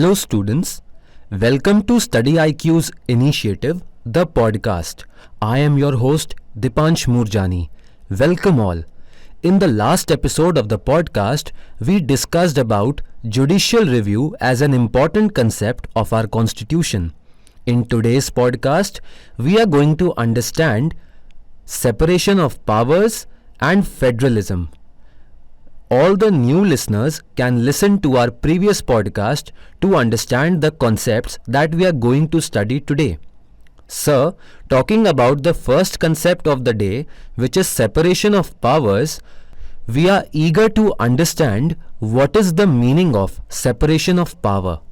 Hello students, welcome to StudyIQ's initiative, the podcast. I am your host Dipansh Murjani. Welcome all. In the last episode of the podcast, we discussed about judicial review as an important concept of our constitution. In today's podcast, we are going to understand separation of powers and federalism. All the new listeners can listen to our previous podcast to understand the concepts that we are going to study today. Sir, talking about the first concept of the day, which is separation of powers, we are eager to understand what is the meaning of separation of power.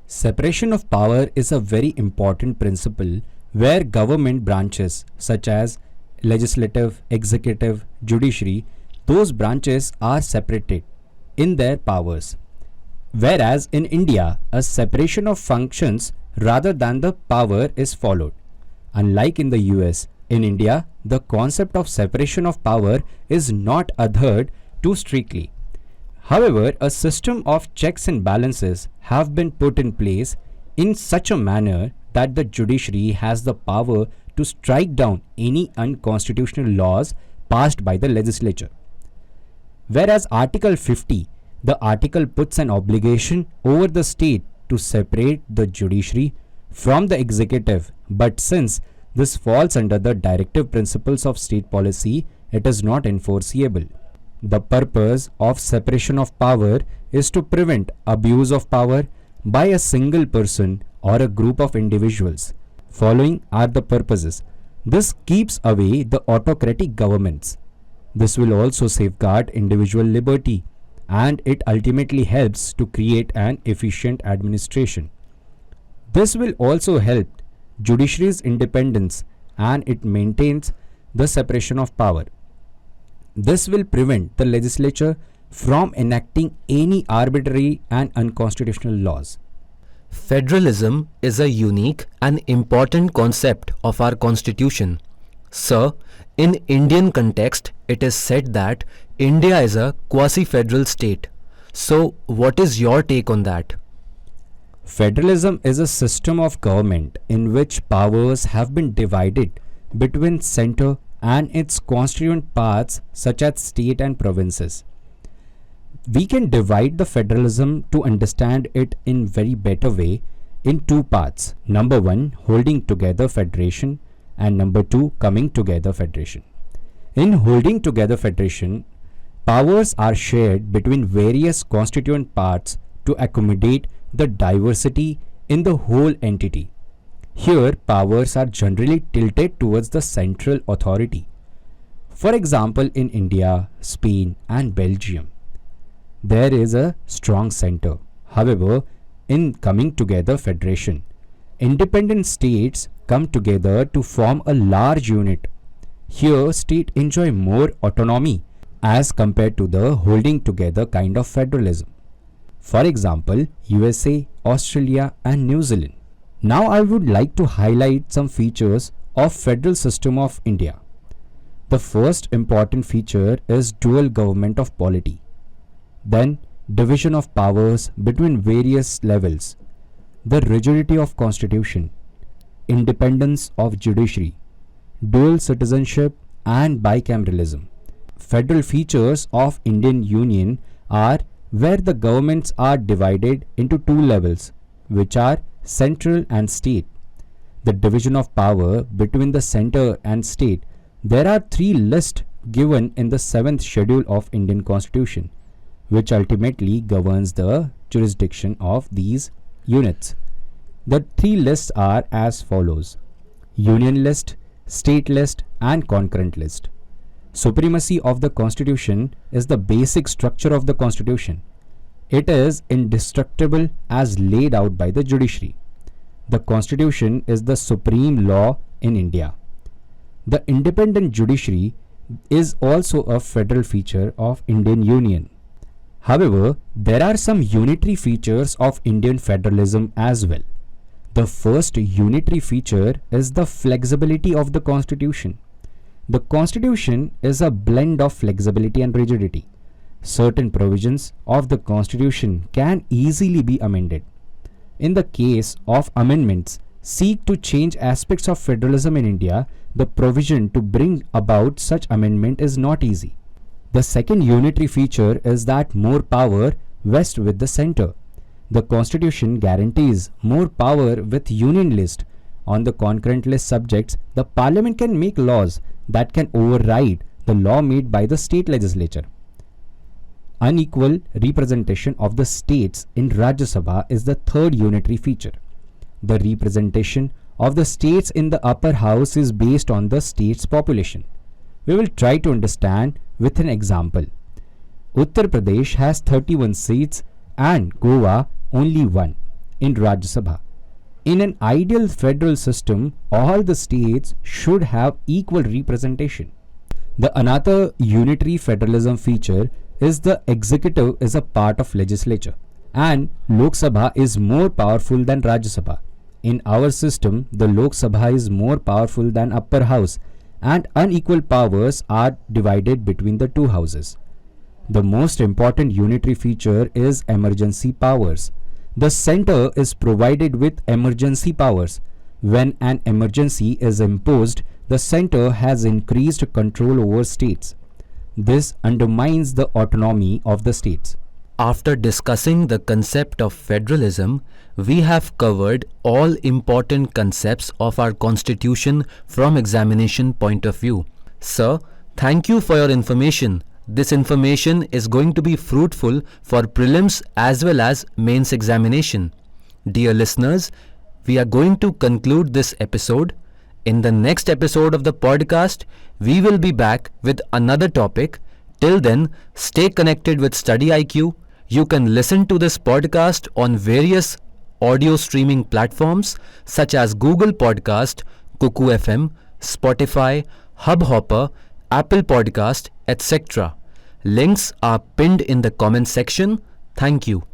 Separation of power is a very important principle where government branches such as legislative, executive, judiciary, those branches are separated in their powers. Whereas in India, a separation of functions rather than the power is followed. Unlike in the US, in India, the concept of separation of power is not adhered to strictly. However, a system of checks and balances have been put in place in such a manner that the judiciary has the power to strike down any unconstitutional laws passed by the legislature. Whereas Article 50, the article puts an obligation over the state to separate the judiciary from the executive, but since this falls under the directive principles of state policy, it is not enforceable. The purpose of separation of power is to prevent abuse of power by a single person or a group of individuals. Following are the purposes. This keeps away the autocratic governments. This will also safeguard individual liberty, and it ultimately helps to create an efficient administration. This will also help judiciary's independence, and it maintains the separation of power. This will prevent the legislature from enacting any arbitrary and unconstitutional laws. Federalism is a unique and important concept of our constitution. Sir, in Indian context, it is said that India is a quasi-federal state. So, what is your take on that? Federalism is a system of government in which powers have been divided between center and its constituent parts such as state and provinces. We can divide the federalism to understand it in very better way in two parts. Number one, holding together federation, and number two, coming together federation. In holding together federation, powers are shared between various constituent parts to accommodate the diversity in the whole entity. Here, powers are generally tilted towards the central authority. For example, in India, Spain and Belgium, there is a strong center. However, in coming together federation, independent states come together to form a large unit. Here, states enjoy more autonomy as compared to the holding together kind of federalism. For example, USA, Australia and New Zealand. Now I would like to highlight some features of federal system of India. The first important feature is dual government of polity. Then division of powers between various levels. The rigidity of constitution. Independence of judiciary, dual citizenship and bicameralism. Federal features of Indian Union are where the governments are divided into two levels, which are central and state. The division of power between the center and state. There are three lists given in the 7th schedule of Indian Constitution, which ultimately governs the jurisdiction of these units. The three lists are as follows: Union list, State list and concurrent list. Supremacy of the Constitution is the basic structure of the Constitution. It is indestructible as laid out by the judiciary. The Constitution is the supreme law in India. The independent judiciary is also a federal feature of Indian Union. However, there are some unitary features of Indian federalism as well. The first unitary feature is the flexibility of the Constitution. The Constitution is a blend of flexibility and rigidity. certain provisions of the Constitution can easily be amended. In the case of amendments seek to change aspects of federalism in India, the provision to bring about such amendment is not easy. The second unitary feature is that more power vests with the centre. The Constitution guarantees more power with union list. On the concurrent list subjects, the Parliament can make laws that can override the law made by the state legislature. Unequal representation of the states in Rajya Sabha is the third unitary feature. The representation of the states in the upper house is based on the state's population. We will try to understand with an example. Uttar Pradesh has 31 seats and Goa only 1 in Rajya Sabha. In an ideal federal system, all the states should have equal representation. The another unitary federalism feature is the executive is a part of legislature and Lok Sabha is more powerful than Rajya Sabha. In our system, the Lok Sabha is more powerful than upper house and unequal powers are divided between the two houses. The most important unitary feature is emergency powers. The centre is provided with emergency powers. When an emergency is imposed, the centre has increased control over states. This undermines the autonomy of the states. After discussing the concept of federalism, we have covered all important concepts of our constitution from examination point of view. Sir, thank you for your information. This information is going to be fruitful for prelims as well as mains examination. Dear listeners, we are going to conclude this episode. In the next episode of the podcast, we will be back with another topic. Till then, stay connected with StudyIQ. You can listen to this podcast on various audio streaming platforms such as Google Podcast, Kuku FM, Spotify, Hubhopper, Apple Podcast, etc. Links are pinned in the comment section. Thank you.